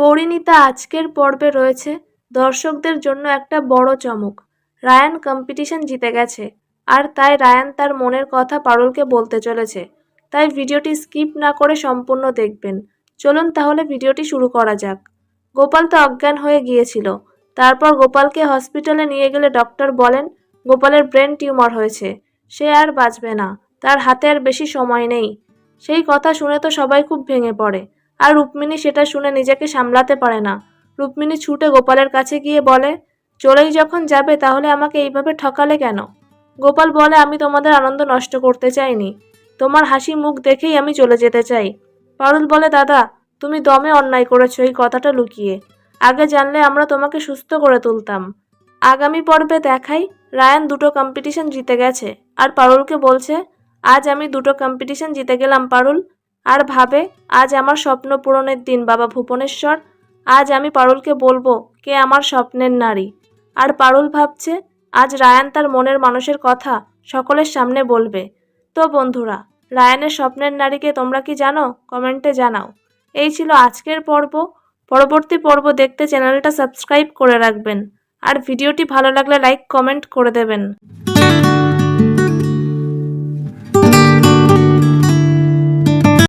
পরিণীতা আজকের পর্বে রয়েছে দর্শকদের জন্য একটা বড় চমক। রায়ান কম্পিটিশন জিতে গেছে, আর তাই রায়ান তার মনের কথা পারুলকে বলতে চলেছে। তাই ভিডিওটি স্কিপ না করে সম্পূর্ণ দেখবেন। চলুন তাহলে ভিডিওটি শুরু করা যাক। গোপাল তো অজ্ঞান হয়ে গিয়েছিল। তারপর গোপালকে হসপিটালে নিয়ে গেলে ডক্টর বলেন গোপালের ব্রেন টিউমার হয়েছে, সে আর বাঁচবে না, তার হাতে আর বেশি সময় নেই। সেই কথা শুনে তো সবাই খুব ভেঙে পড়ে, আর রুক্মিণী সেটা শুনে নিজেকে সামলাতে পারে না। রুক্মিণী ছুটে গোপালের কাছে গিয়ে বলে, চলেই যখন যাবে তাহলে আমাকে এইভাবে ঠকালে কেন? গোপাল বলে, আমি তোমাদের আনন্দ নষ্ট করতে চাইনি, তোমার হাসি মুখ দেখেই আমি চলে যেতে চাই। পারুল বলে, দাদা তুমি দমে অন্যায় করেছো এই কথাটা লুকিয়ে, আগে জানলে আমরা তোমাকে সুস্থ করে তুলতাম। আগামী পর্বে দেখাই রায়ান দুটো কম্পিটিশন জিতে গেছে, আর পারুলকে বলছে, আজ আমি দুটো কম্পিটিশন জিতে গেলাম পারুল। আর ভাবে, আজ আমার স্বপ্ন পূরণের দিন বাবা ভুবনেশ্বর। আজ আমি পারুলকে বলবো কে আমার স্বপ্নের নারী। আর পারুল ভাবছে, আজ রায়ান তার মনের মানুষের কথা সকলের সামনে বলবে। তো বন্ধুরা, রায়ানের স্বপ্নের নারীকে তোমরা কি জানো? কমেন্টে জানাও। এই ছিল আজকের পর্ব। পরবর্তী পর্ব দেখতে চ্যানেলটা সাবস্ক্রাইব করে রাখবেন, আর ভিডিওটি ভালো লাগলে লাইক কমেন্ট করে দেবেন।